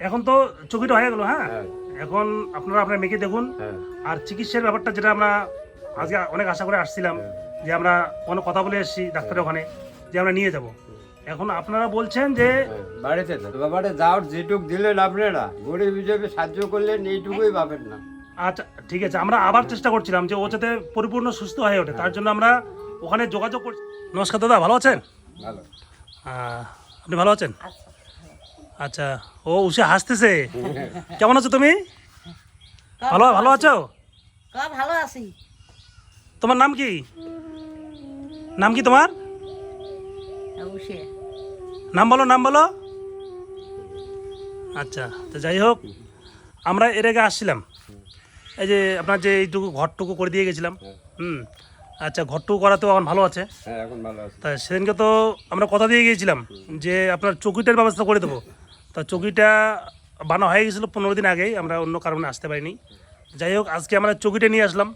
এখন তো চোখটা হয়ে গেল। হ্যাঁ, এখন আপনারা আপনার মেয়েকে দেখুন। আর চিকিৎসার ব্যাপারটা যেটা আমরা আজকে অনেক আশা করে আসছিলাম যে আমরা কোনো কথা বলে এসেছি ডাক্তারের ওখানে যে আমরা নিয়ে যাব। এখন আপনারা বলছেন যে বাড়িতে বাবারে যাওয়ার যেটুক দিলেন আপনারা গরিব হিসেবে সাহায্য করলেন এইটুকুই পাবেন না। আচ্ছা ঠিক আছে, আমরা আবার চেষ্টা করছিলাম যে ও যাতে পরিপূর্ণ সুস্থ হয়ে ওঠে, তার জন্য আমরা ওখানে যোগাযোগ করছি। নমস্কার দাদা, ভালো আছেন? ভালো। আপনি ভালো আছেন? আচ্ছা, ও উষা হাসতেছে। কেমন আছো তুমি? ভালো ভালো আছো? ভালো আছি। তোমার নাম কি? নাম কি তোমার? নাম বলো, নাম বলো। আচ্ছা, তো যাই হোক, আমরা এর আগে আসছিলাম, এই যে আপনার যে এইটুকু ঘরটুকু করে দিয়ে গেছিলাম। আচ্ছা, ঘরটুকু করা তো এখন ভালো আছে? হ্যাঁ, এখন ভালো আছে। তা সেদিনকে তো আমরা কথা দিয়ে গিয়েছিলাম যে আপনার চৌকিটার ব্যবস্থা করে দেবো। তা চৌকিটা বানা হয়ে গেছিলো 15 দিন আগেই, আমরা অন্য কারণে আসতে পারিনি। যাই হোক, আজকে আমরা চৌকিটা নিয়ে আসলাম।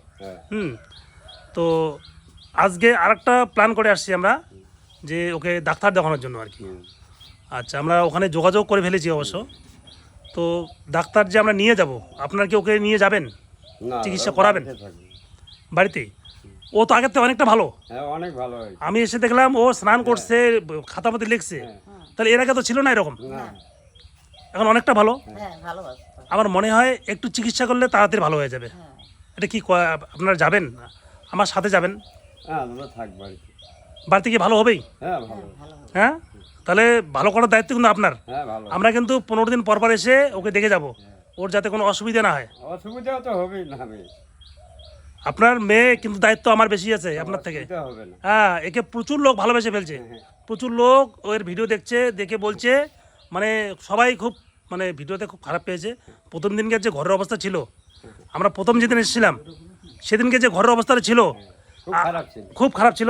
তো আজকে আরেকটা প্ল্যান করে আসছি আমরা, যে ওকে ডাক্তার দেখানোর জন্য আর কি। আচ্ছা, আমরা ওখানে যোগাযোগ করে ফেলেছি অবশ্য। তো ডাক্তার যে আমরা নিয়ে যাব, আপনার কি ওকে নিয়ে যাবেন? চিকিৎসা করাবেন বাড়িতেই? ও তো আগের থেকে অনেকটা ভালো। হ্যাঁ, অনেক ভালো। আমি এসে দেখলাম ও স্নান করছে, খাতাপাতি লিখছে। তাহলে এর আগে তো ছিল না এরকম, এখন অনেকটা ভালো। আমার মনে হয় একটু চিকিৎসা করলে তাড়াতাড়ি ভালো হয়ে যাবে। এটা কি আপনারা যাবেন? আমার সাথে যাবেন? বাড়িতে কি ভালো হবেই? হ্যাঁ, তাহলে ভালো করার দায়িত্ব কিন্তু আপনার। আমরা কিন্তু 15 দিন পর পর এসে ওকে দেখে যাব, ওর যাতে কোনো অসুবিধা না হয়। অসুবিধা তো হবেই না। আপনার মেয়ে কিন্তু দায়িত্ব আমার বেশি আছে আপনার থেকে। হ্যাঁ, একে প্রচুর লোক ভালোবেসে ফেলছে, প্রচুর লোক ওর ভিডিও দেখছে, দেখে বলছে, মানে সবাই খুব মানে ভিডিওতে খুব খারাপ পেয়েছে। প্রথম দিনকে যে ঘরের অবস্থা ছিল, আমরা প্রথম যেদিন এসেছিলাম সেদিনকে যে ঘরের অবস্থাটা ছিল খুব খারাপ ছিল।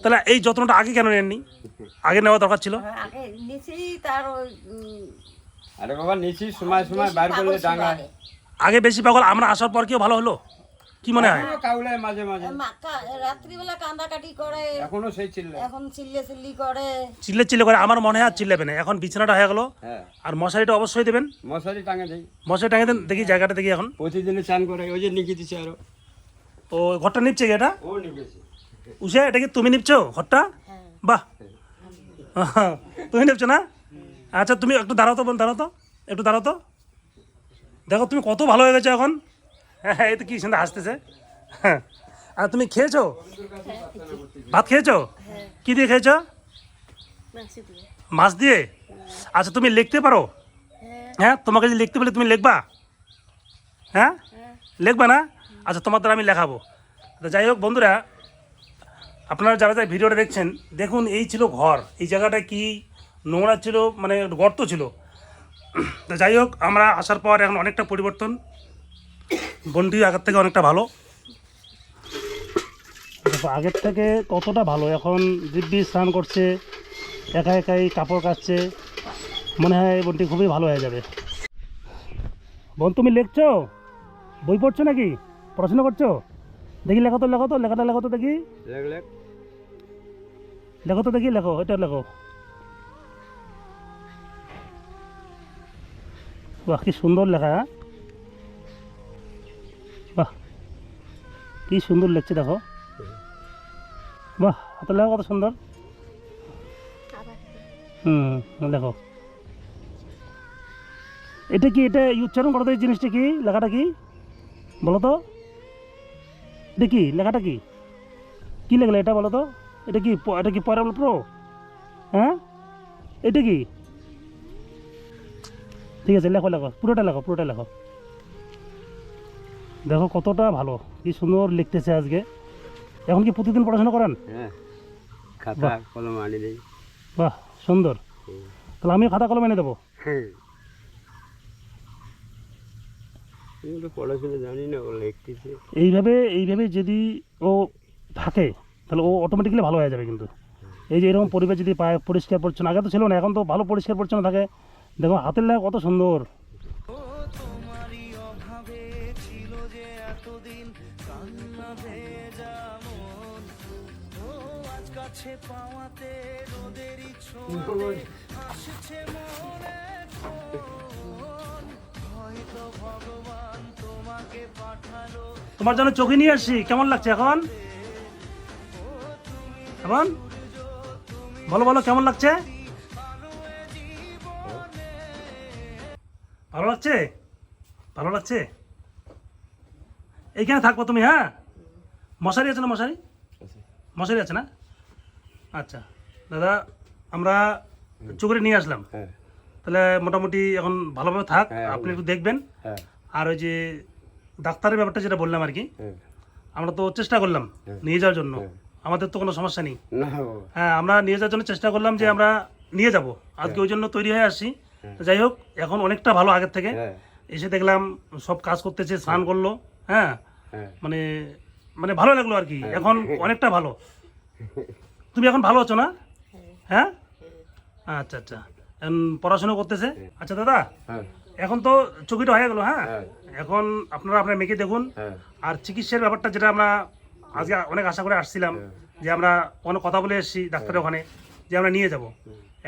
তাহলে এই যত্নটা আগে কেন নেননি? আগে নেওয়া দরকার ছিল। আরে বাবা, নিচি সময় সময় বাইর করলে ডাঙায়। আগে বেশি পাগল, আমরা আসার পর কেউ ভালো হলো? কি মনে হয়? কাউলে মাঝে মাঝে রাত্রিবেলা কান্দাকাটি করে, এখনো সেই চিল্লে, এখন চিল্লি করে, চিল্লে করে। আমার মনে হয় আর চিল্লাবে না, এখন বিছানাটা হয়ে গেল। আর মশারিটা অবশ্যই দেবেন। মশারি টাঙে দেই। মশারি টাঙিয়ে দেন, দেখি জায়গাটা দেখি। এখন প্রতিদিনে চান করে, ওই যে নিকি দিচ্ছে আরো। ও ঘরটা নিচ্ছে কি এটা? ও নিকেছে। উষা, এটা কি তুমি নিচ্ছো ঘরটা? বাহ, তুমি নিচ্ছ না? আচ্ছা, তুমি একটু দাঁড়াও তো, দাঁড়াও তো, একটু দাঁড়াও তো। দেখো তুমি কত ভালো হয়ে গেছো এখন। হ্যাঁ, এই তো কি সুন্দর হাসতেছে। হ্যাঁ, আর তুমি খেয়েছো? ভাত খেয়েছো? কি দিয়ে খেয়েছো? মাছ দিয়ে। আচ্ছা, তুমি লিখতে পারো? হ্যাঁ, তোমাকে যদি লিখতে বলে তুমি লিখবা? হ্যাঁ, লিখবা না? আচ্ছা, তোমার দ্বারা আমি লেখাবো। যাই হোক বন্ধুরা, আপনারা যারা যারা ভিডিওটা দেখছেন, দেখুন এই ছিল ঘর। এই জায়গাটা কি নোংরা ছিল, মানে গর্ত ছিল। তো যাই হোক, আমরা আসার পর এখন অনেকটা পরিবর্তন, বন্টি আগের থেকে অনেকটা ভালো। আগের থেকে কতটা ভালো, এখন দিব্যি স্নান করছে, একা একাই কাপড় কাচছে। মনে হয় বন্টি খুবই ভালো হয়ে যাবে। বোন, তুমি লিখছো? বই পড়ছো নাকি? পড়াশোনা করছো? দেখি লেখো তো, লেখো তো, লেখাটা লেখো তো দেখি। লেখো তো দেখি, লেখো, এটা লেখো। বাহ, কি সুন্দর লেখা। হ্যাঁ, বাহ, কি সুন্দর লিখছে দেখো। বাহ, হাতে লেখো কত সুন্দর। লেখো। এটা কি, এটা উচ্চারণ করো তো, এই জিনিসটা কি, লেখাটা কি বলো তো? এটা কি লেখাটা, কি কি লেখলে এটা বলো তো? এটা কি, এটা কি পরে প্রো? হ্যাঁ, এটা কি? ঠিক আছে, লেখো লেখো, পুরোটা লেখো, পুরোটা লেখো। দেখো কতটা ভালো, কি সুন্দর লিখতেছে আজকে। এখন কি প্রতিদিন পড়াশোনা করেন? খাতা কলম আনি দেই। বাহ, সুন্দর। তাহলে আমিও খাতা কলম এনে দেবো। পড়াশোনা জানি না, ও লিখতেছে। এইভাবে যদি ও থাকে তাহলে ও অটোমেটিক্যালি ভালো হয়ে যাবে। কিন্তু এই যে এরকম পরিবেশ যদি পায়, পরিষ্কার পরিচ্ছন্ন, আগে তো ছিল না, এখন তো ভালো পরিষ্কার পরিচ্ছন্ন থাকে। দেখো হাতের লেখা কত সুন্দর। তোমার জন্য চোখে নিয়ে আসছি, কেমন লাগছে এখন? এখন বলো বলো কেমন লাগছে? ভালো লাগছে? ভালো লাগছে? এইখানে থাকবো তুমি, হ্যাঁ? মশারি আছে না? মশারি মশারি আছে না? আচ্ছা দাদা, আমরা চোখে নিয়ে আসলাম, হ্যাঁ তাহলে মোটামুটি এখন ভালোভাবে থাক, হ্যাঁ, আপনি একটু দেখবেন। হ্যাঁ আর ওই যে ডাক্তারের ব্যাপারটা যেটা বললাম আর কি, হ্যাঁ। আমরা তো চেষ্টা করলাম নিয়ে যাওয়ার জন্য, আমাদের তো কোনো সমস্যা নেই। না বাবা, হ্যাঁ, আমরা নিয়ে যাওয়ার জন্য চেষ্টা করলাম যে আমরা নিয়ে যাব, আজকে ওই জন্য তৈরি হয়ে আসছি। তো যাই হোক, এখন অনেকটা ভালো আগের থেকে। হ্যাঁ এসে দেখলাম সব কাজ করতেছে, স্নান করলো, হ্যাঁ, হ্যাঁ মানে মানে ভালো লাগলো আর কি, এখন অনেকটা ভালো। তুমি এখন ভালো আছো না? হ্যাঁ, আচ্ছা আচ্ছা, এখন পড়াশোনা করতেছে। আচ্ছা দাদা, হ্যাঁ এখন তো চোখটা হয়ে গেল, হ্যাঁ, হ্যাঁ এখন আপনারা আপনার মেয়েকে দেখুন। হ্যাঁ আর চিকিৎসার ব্যাপারটা যেটা আমরা আজকে অনেক আশা করে আসছিলাম, যে আমরা অনেক কথা বলে এসেছি ডাক্তারের ওখানে যে আমরা নিয়ে যাব।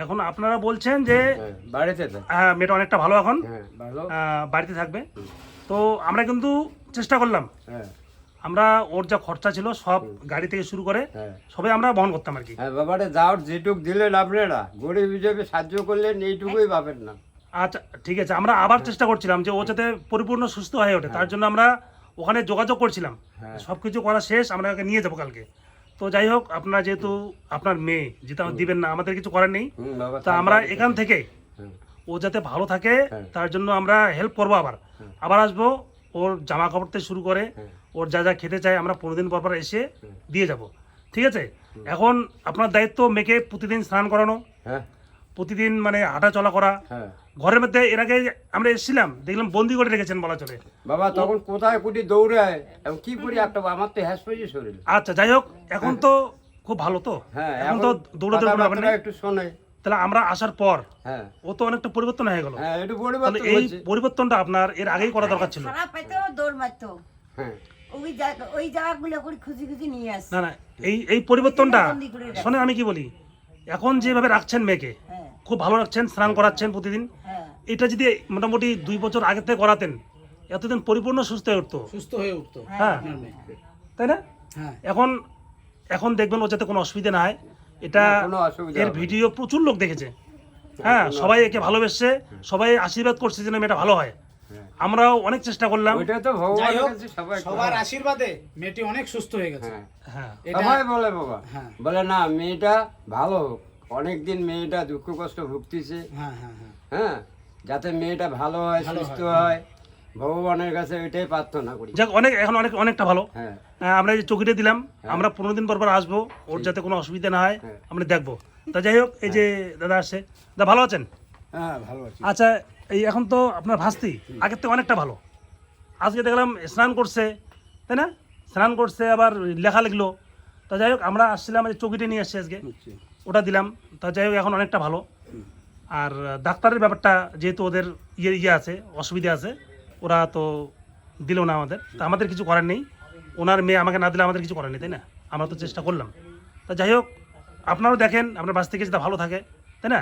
এখন আপনারা বলছেন যে হ্যাঁ, বাড়িতে তো মেয়েটা অনেকটা ভালো এখন, হ্যাঁ ভালো বাড়িতে থাকবে। তো আমরা কিন্তু চেষ্টা করলাম, হ্যাঁ আমরা ওর যা খরচা ছিল সব গাড়ি থেকে শুরু করে হ্যাঁ সবাই আমরা বহন করতাম আর কি। হ্যাঁ বাবারে যাওয়ার যেটুক দিলেন আপনারা, গরিব হিসেবে সাহায্য করলেন, এইটুকুই পাবেন না। আচ্ছা ঠিক আছে, আমরা আবার চেষ্টা করছিলাম যে ও যাতে পরিপূর্ণ সুস্থ হয়ে ওঠে, তার জন্য আমরা ওখানে যোগাযোগ করছিলাম। হ্যাঁ। সব কিছু করা শেষ, আমরা ওকে নিয়ে যাবো কালকে। তো যাই হোক, আপনারা যেহেতু আপনার মেয়ে যেটা দিবেন না, আমাদের কিছু করার নেই। বাবা তা আমরা এখান থেকে হ্যাঁ ও যাতে ভালো থাকে হ্যাঁ। তার জন্য আমরা হেল্প করবো। আবার আসবো, ওর জামা কাপড় থেকে শুরু করে ওর যা যা খেতে চায় আমরা 15 দিন পর পর এসে দিয়ে যাব, ঠিক আছে? এখন আপনার দায়িত্ব মেয়েকে প্রতিদিন স্নান করানো, হ্যাঁ প্রতিদিন মানে হাঁটা চলা করা। হ্যাঁ ঘরের মধ্যে এর আগে আমরা এসেছিলাম, দেখলাম বন্দি করে রেখেছেন বলা চলে। বাবা তখন কোথায় কুটি দৌড়ায়, এবং কি করি একটা, আমার তো হ্যাস পেয়েছে শরীর। আচ্ছা যাই হোক, এখন তো খুব ভালো তো, হ্যাঁ এখন তো দৌড়াতে হবে না। একটু শোনে। তাহলে আমরা আসার পর হ্যাঁ ও তো অনেকটা পরিবর্তন হয়ে গেল। হ্যাঁ একটু তাহলে পরিবর্তন এই হয়েছে। পরিবর্তনটা আপনার এর আগেই করা দরকার ছিল। খারাপ পাইতো দৌড় মারতো, হ্যাঁ ওই জায়গাগুলো করে খুঁজি খুঁজি নিয়ে আসে। না না, এই পরিবর্তনটা বন্দি করে রাখে। শোনেন আমি কি বলি, এখন যেভাবে রাখছেন মেয়েকে, হ্যাঁ খুব ভালো রাখছেন, স্নান করাচ্ছেন প্রতিদিন। হ্যাঁ এটা যদি মোটামুটি 2 বছর আগে থেকে করাতেন, এতদিন পরিপূর্ণ সুস্থ হয়ে উঠতো, সুস্থ হয়ে উঠতো হ্যাঁ, আপনার মেয়ে। তাই না? হ্যাঁ এখন এখন দেখবেন ও যাতে কোনো অসুবিধা না হয়। এটা না, কোনো অসুবিধা এর হবে না। ভিডিও প্রচুর লোক দেখেছে, হ্যাঁ, সবাই একে ভালোবেসছে, সবাই আশীর্বাদ করছে যেন মেয়েটা ভালো হয়। আমরাও অনেক চেষ্টা করলাম। ওইটা তো যাই ভগবানের হোক, কাছে সবাই সবার আশীর্বাদে মেয়েটি অনেক সুস্থ হয়ে গেছে। হ্যাঁ হ্যাঁ এটা সবাই বলে বাবা, হ্যাঁ। বলে না মেয়েটা ভালো হোক, অনেকদিন মেয়েটা দুঃখ কষ্ট ভুগতেছে, হ্যাঁ হ্যাঁ হ্যাঁ হ্যাঁ, যাতে মেয়েটা ভালো হয়, ভালো সুস্থ হয়। হয়, ভগবানের কাছে ওইটাই প্রার্থনা করি। যাক, এখন অনেকটা ভালো। হ্যাঁ আমরা এই যে চকিটা দিলাম, আমরা 15 দিন পর পর আসবো, ওর যাতে কোনো অসুবিধা না হয় হ্যাঁ। আমরা দেখবো। তা যাই হোক, এই যে দাদা আসছে, দাদা ভালো আছেন? হ্যাঁ ভালো আছি। আচ্ছা, এই এখন তো আপনার ভাস্তি আগের থেকে অনেকটা ভালো। আজকে দেখলাম স্নান করছে, তাই না? স্নান করছে, আবার লেখা লিখলো। তা যাই হোক, আমরা আসছিলাম, এই চকিটা নিয়ে আসছি আজকে, ওটা দিলাম। তা যাই হোক, এখন অনেকটা ভালো। আর ডাক্তারের ব্যাপারটা যেহেতু ওদের ইয়ে আছে, অসুবিধা আছে, ওরা তো দিল না আমাদের, তা আমাদের কিছু করার নেই। ওনার মেয়ে আমাকে না দিলে আমাদের কিছু করার নেই, তাই না? আমরা তো চেষ্টা করলাম। তা যাই হোক, আপনারাও দেখেন আপনার বাস থেকে যেটা ভালো থাকে, তাই না?